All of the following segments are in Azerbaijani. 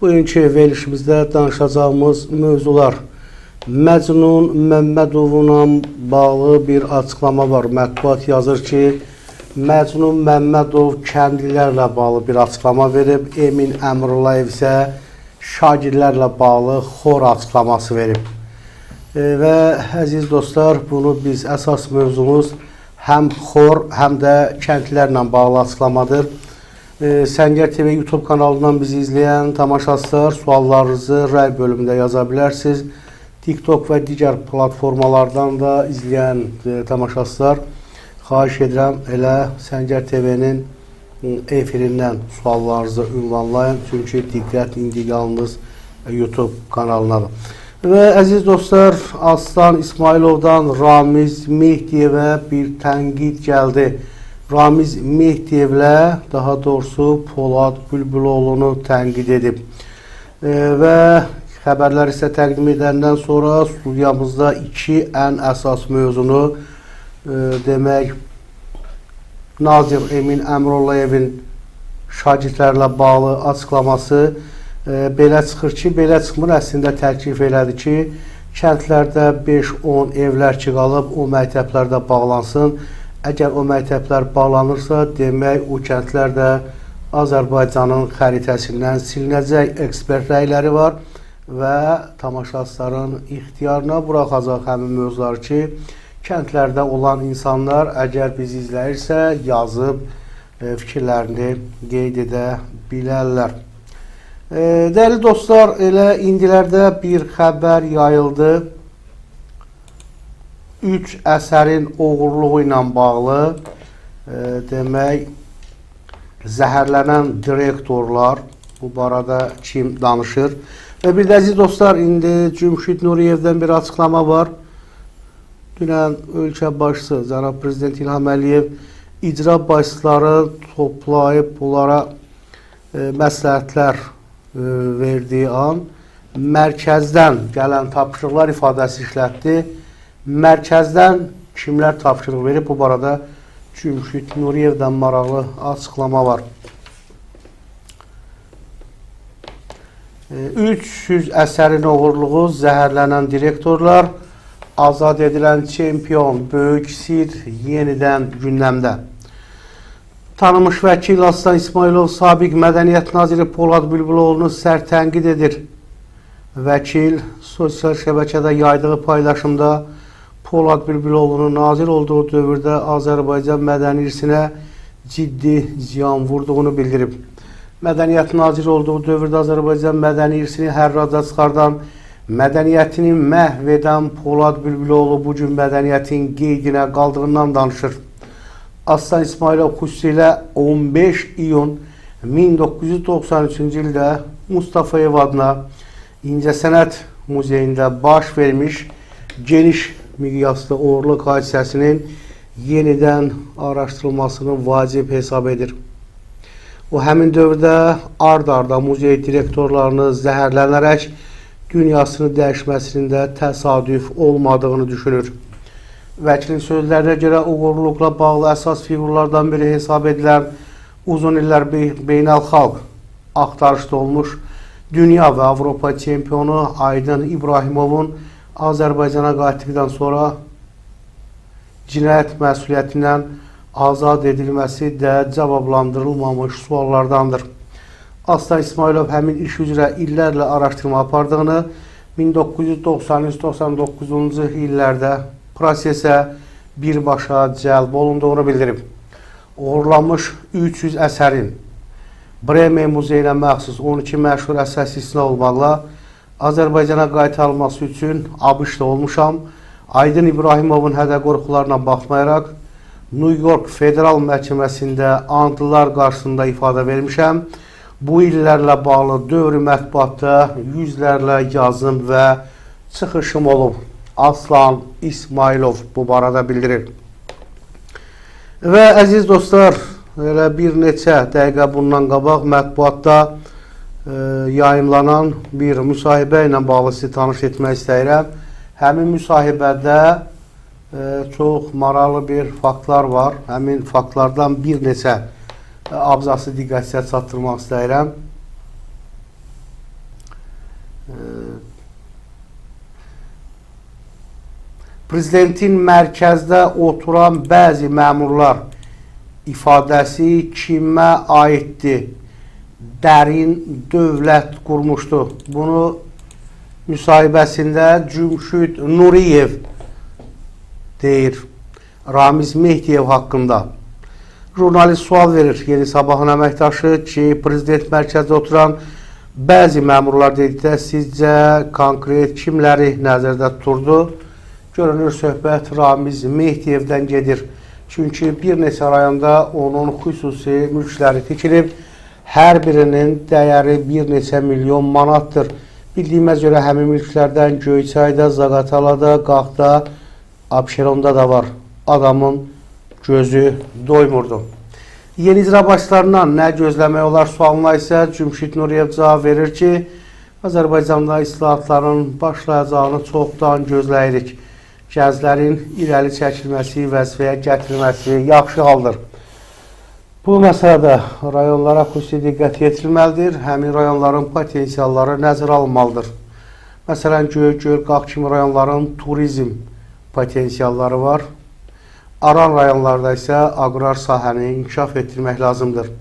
Bugünkü verilişimizdə danışacağımız mövzular Məcnun Məmmədovla bağlı bir açıqlama var. Mətbuat yazır ki, Məcnun Məmmədov kəndlilərlə bağlı bir açıqlama verib. Emin Əmrullayev isə şagirdlərlə bağlı xor açıqlaması verib. Və əziz dostlar, bunu biz əsas mövzumuz həm xor, həm də kəndlilərlə bağlı açıqlamadır. Səngər TV YouTube kanalından bizi izləyən tamaşaçılar suallarınızı rəy bölümündə yaza bilərsiniz. TikTok və digər platformalardan da izləyən tamaşaçılar xahiş edirəm, elə Səngər TV'nin efirindən suallarınızı ünvanlayın. Çünki diqqət indi yalnız YouTube kanalındadır. Və əziz dostlar, Aslan İsmailovdan Ramiz Mehdiyevə bir tənqid gəldi. Ramiz Mehdiyevlə, daha doğrusu Polad Bülbüloğlu'nu tənqid edib. Və xəbərlər isə təqdim edəndən sonra studiyamızda iki ən əsas mövzunu demək, Nazir Emin Əmrullayevin şagirdlərlə bağlı açıqlaması belə çıxır ki, belə çıxmır, əslində təklif elədi ki, kəndlərdə 5-10 evlər ki qalıb, o məktəblərdə bağlansın. Əgər o məktəblər bağlanırsa, demək o kəndlər də Azərbaycanın xəritəsindən silinəcək ekspert rəyləri var və tamaşaçıların ixtiyarına buraxacaq həmin mövzular ki, kəndlərdə olan insanlar əgər bizi izləyirsə, yazıb fikirlərini qeyd edə bilərlər. Dəyərli dostlar, elə indilərdə bir xəbər yayıldı. 3 əsərin oğurluğu ilə bağlı demək, zəhərlənən direktorlar, bu barədə kim danışır? Və bir də əziz dostlar, indi Cümşid Nuriyevdən bir açıqlama var. Dünən ölkə başçısı cənab Prezident İlham Əliyev icra başçıları toplayıb bunlara məsləhətlər verdiyi an mərkəzdən gələn tapşırıqlar ifadəsi işlətdi. Mərkəzdən kimlər tapşırıq verib? Bu barədə Cümşid Nuriyevdən maraqlı açıqlama var. 300 əsərin oğurluğu, zəhərlənən direktorlar, azad edilən çempion, böyük sir yenidən gündəmdə. Tanınmış vəkil Aslan İsmailov Sabiq Mədəniyyət Naziri Polad Bülbüloğlu'nu sərt tənqid edir. Vəkil sosial şəbəkədə yaydığı paylaşımda Polad Bülbüloğlu'nun nazir olduğu dövrdə Azərbaycan mədəni irsinə ciddi ziyan vurduğunu bildirib. Mədəniyyət naziri olduğu dövrdə Azərbaycan mədəni irsini hərraca çıxardan, mədəniyyətini məhv edən Polad Bülbüloğlu bugün mədəniyyətin qeydinə qaldığından danışır. Aslan İsmailov xüsusilə 15 iyun 1993-cü ildə Mustafayev adına İncəsənət Muzeyində baş vermiş geniş miqyaslı oğurluq hadisəsinin yenidən araşdırılmasını vacib hesab edir. O, həmin dövrdə ard-arda muzey direktorlarını zəhərlənərək dünyasını dəyişməsinin də təsadüf olmadığını düşünür. Vəkilin sözlərinə görə oğurluqla bağlı əsas figurlardan biri hesab edilən uzun illər beynəlxalq axtarışda olmuş dünya və Avropa çempionu Aydın İbrahimovun Azərbaycana qayıtdıqdan sonra cinayət məsuliyyətindən azad edilməsi də cavablandırılmamış suallardandır. Aslan İsmailov həmin iş üzrə illərlə araşdırma apardığını, 1993-99-cu illərdə prosesə birbaşa cəlb olunduğunu bildirib. Uğurlanmış 300 əsərin Bremen muzeyinə məxsus 12 məşhur əsər istisna olmaqla Azərbaycana qaytarılması üçün ABŞ-da olmuşam. Aydın İbrahimovun hədə-qorxularına baxmayaraq New York Federal Məhkəməsində antlılar qarşısında ifadə vermişəm. Bu illərlə bağlı dövrü mətbuatda yüzlərlə yazım və çıxışım olub. Aslan İsmailov bu barədə bildirir. Və əziz dostlar, elə bir neçə dəqiqə bundan qabaq mətbuatda yayımlanan bir müsahibə ilə bağlı sizi tanış etmək istəyirəm. Həmin müsahibədə çox maraqlı bir faktlar var. Həmin faktlardan bir neçə abzası diqqətinizə çatdırmaq istəyirəm. Prezidentin mərkəzdə oturan bəzi məmurlar ifadəsi kimə aiddir? Dərin dövlət qurmuşdu. Bunu müsahibəsində Cümşüd Nuriyev deyir Ramiz Mehdiyev haqqında. Jurnalist sual verir Yeni Sabahın əməkdaşı ki, prezident mərkəzdə oturan bəzi məmurlar dedikdə sizcə konkret kimləri nəzərdə tuturdu? Görünür, söhbət Ramiz Mehdiyevdən gedir. Çünki bir neçə rayonda onun xüsusi mülkləri tikilib, hər birinin dəyəri bir neçə milyon manatdır. Bildiyimiz görə həmin mülklərdən Göyçayda, Zaqatalada, Qaxda, Abşeronda da var. Adamın gözü doymurdu. Yeni icra başlarından nə gözləmək olar sualına isə Cümşüd Nuriyev cavab verir ki, Azərbaycanda islahatların başlayacağını çoxdan gözləyirik. Gənclərin irəli çəkilməsi, vəzifəyə gətirilməsi yaxşı haldır. Bu məsələdə rayonlara xüsusi diqqət yetirilməlidir. Həmin rayonların potensialları nəzərə alınmalıdır. Məsələn, Göygöl, Qax kimi rayonların turizm potensialları var. Aran rayonlarda isə aqrar sahəni inkişaf etdirmək lazımdır.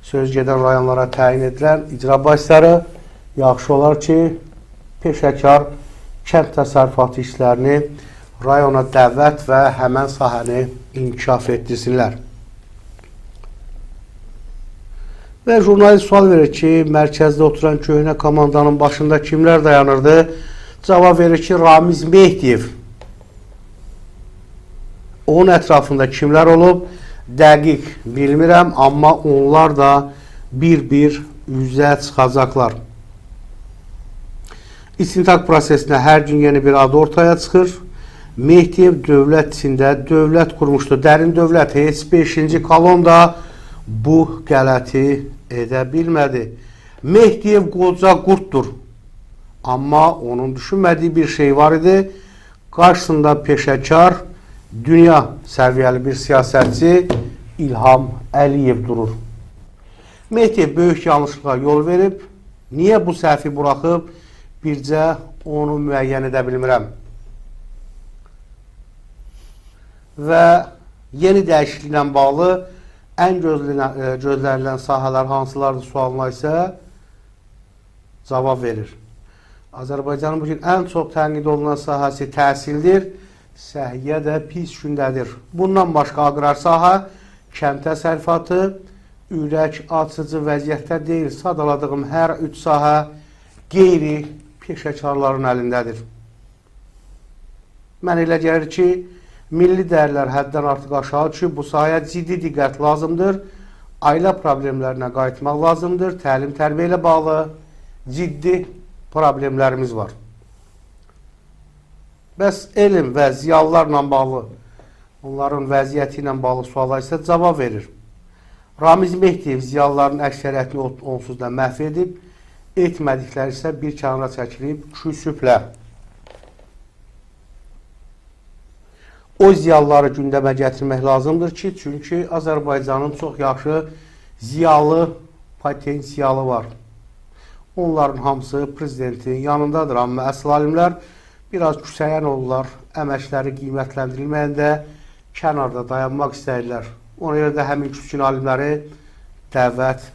Söz gedən rayonlara təyin edilən icra başları yaxşı olar ki, peşəkar kənd təsərrüfatı işlərini rayona dəvət və həmən sahəni inkişaf etdirsinlər. Və jurnalist sual verir ki, mərkəzdə oturan köhnə komandanın başında kimlər dayanırdı? Cavab verir ki, Ramiz Mehdiyev. Onun ətrafında kimlər olub? Dəqiq bilmirəm, amma onlar da bir-bir üzə çıxacaqlar. İstintaq prosesinə hər gün yeni bir adı ortaya çıxır. Mehdiyev dövlət içində dövlət qurmuşdu. Dərin dövlət heç 5-ci kolonda bu qələti edə bilmədi. Mehdiyev qoca qurtdur. Amma onun düşünmədiyi bir şey var idi. Qarşısında peşəkar, dünya səviyyəli bir siyasətçi İlham Əliyev durur. Mehdiyev böyük yanlışlığa yol verib. Niyə bu səhvi buraxıb? Bircə onu müəyyən edə bilmirəm. Və yeni dəyişikliklə bağlı ən gözlənilən sahələr hansılardır sualına isə cavab verir. Azərbaycanın bugün ən çox tənqid olunan sahəsi təhsildir. Səhiyyə də pis gündədir. Bundan başqa aqrar sahə, kənd təsərrüfatı, ürək açıcı vəziyyətdə deyil. Sadaladığım hər 3 sahə qeyri peşəkarların əlindədir. Mən elə gəlir ki, milli dəyərlər həddən artıq aşağı düşüb, bu sahəyə ciddi diqqət lazımdır. Ailə problemlərinə qayıtmaq lazımdır. Təlim-tərbiyə ilə bağlı ciddi problemlərimiz var. Bəs elm və ziyalılarla bağlı, onların vəziyyəti ilə bağlı suala isə cavab verir. Ramiz Mehdiyev ziyalıların əksəriyyətini onsuz da məhv edib, etmədikləri isə bir kənara çəkilib küsüblər. O ziyalıları gündəmə gətirmək lazımdır ki, çünki Azərbaycanın çox yaxşı ziyalı potensialı var. Onların hamısı prezidentin yanındadır, amma əsl alimlər biraz küsəyən olurlar, əməkləri qiymətləndirilməyəndə kənarda dayanmaq istəyirlər. Ona görə də həmin küçün alimləri dəvət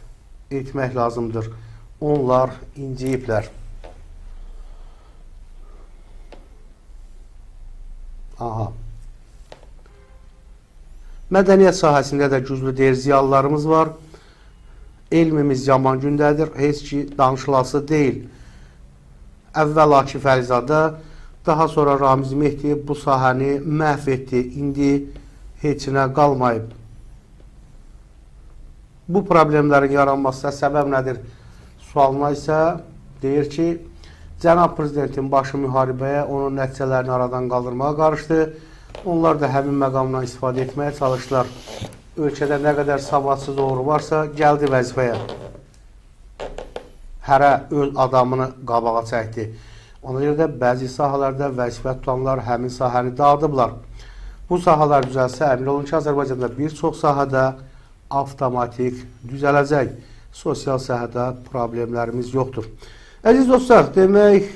etmək lazımdır. Onlar inciyiblər. Aha. Mədəniyyət sahəsində də güclü deyir ziyalılarımız var. Elmimiz yaman gündədir, heç ki danışılası deyil. Əvvəl Akif Əlizadə, daha sonra Ramiz Mehdiyev bu sahəni məhv etdi. İndi heç nə qalmayıb. Bu problemlərin yaranmasına səbəb nədir? Sualına isə deyir ki, Cənab Prezidentin başı müharibəyə, onun nəticələrini aradan qaldırmağa qarışdı. Onlar da həmin məqamdan istifadə etməyə çalışdılar. Ölkədə nə qədər savadsız oğru varsa, gəldi vəzifəyə. Hərə öz adamını qabağa çəkdi. Ona görə də bəzi sahələrdə vəzifə tutanlar həmin sahəni dağıdıblar. Bu sahələr düzəlsə, əmin olun ki, Azərbaycanda bir çox sahədə avtomatik düzələcək. Sosial sahədə problemlərimiz yoxdur. Əziz dostlar, demək,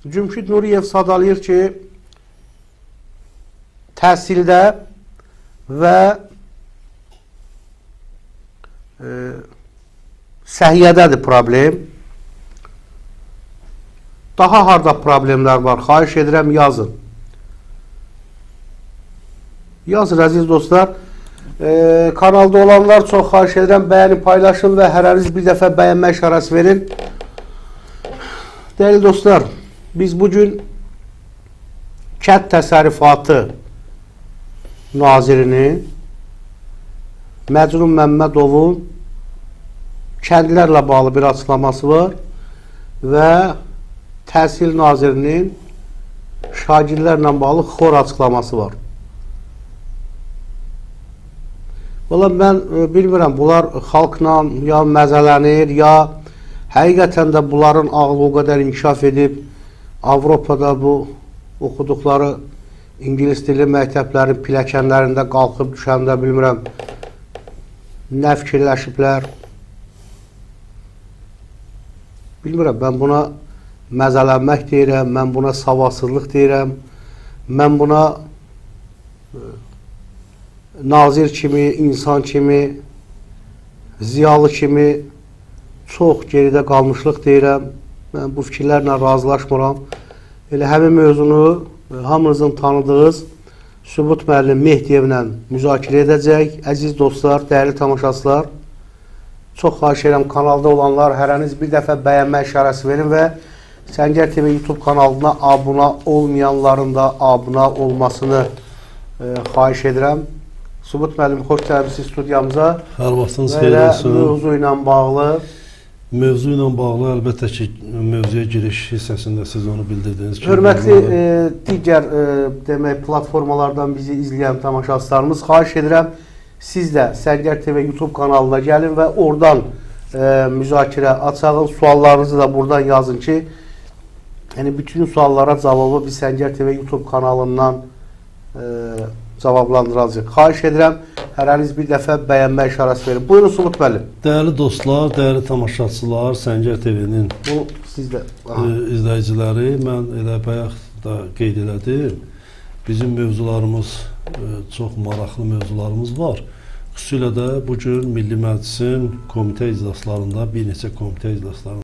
Cümşüd Nuriyev sadalayır ki, təhsildə və səhiyyədədir problem. Daha harda problemlər var? Xahiş edirəm, yazın. Yazın, əziz dostlar. Kanalda olanlar çox xahiş edirəm, bəyənin, paylaşın və hərəniz bir dəfə bəyənmə işarəsi verin. Dəyərli dostlar, biz bugün Kənd Təsərrüfatı Nazirinin Məcnun Məmmədovun kəndlərlə bağlı bir açıqlaması var və Təhsil Nazirinin şagirdlərlə bağlı xor açıqlaması var. Valla mən bilmirəm, bunlar xalqla ya məzələnir, ya həqiqətən də bunların ağlı o qədər inkişaf edib, Avropada bu oxuduqları İngilis dili məktəblərin pilləkənlərində qalxıb düşəndə bilmirəm, nə fikirləşiblər. Bilmirəm, mən buna məzələnmək deyirəm, mən buna savadsızlıq deyirəm, mən buna nazir kimi, insan kimi, ziyalı kimi çox geridə qalmışlıq deyirəm. Mən bu fikirlərlə razılaşmıram. Elə həmin mövzunu hamınızın tanıdığınız Sübut müəllim Mehdiyevlə müzakirə edəcək. Əziz dostlar, dəyərli tamaşaçılar, çox xahiş edirəm, kanalda olanlar hərəniz bir dəfə bəyənmə işarəsi verin və Səngər TV YouTube kanalına abunə olmayanların da abunə olmasını xahiş edirəm. Sübut müəllim, xoş gəlmisiniz studiyamıza. Hər vaxtınız xeyir olsun. Mövzu ilə bağlı. Mövzu ilə bağlı əlbəttə ki, mövzuya giriş hissəsində siz onu bildirdiniz. Hörmətli digər demək platformalardan bizi izləyən tamaşaçılarımız, xahiş edirəm, siz də Səngər TV YouTube kanalına gəlin və oradan müzakirə açağın, suallarınızı da buradan yazın ki, yəni bütün suallara cavabı biz Səngər TV YouTube kanalından cavablandıracaq. Xahiş edirəm, hərəniz bir dəfə bəyənmə işarəsi verin. Buyurun Sübut müəllim. Dəyərli dostlar, dəyərli tamaşaçılar, Səngər TV-nin izləyiciləri, mən elə bayaq da qeyd elədim, bizim mövzularımız, çox maraqlı mövzularımız var. Xüsusilə də bugün Milli Məclisin komitə iclaslarında, bir neçə komitə iclaslarında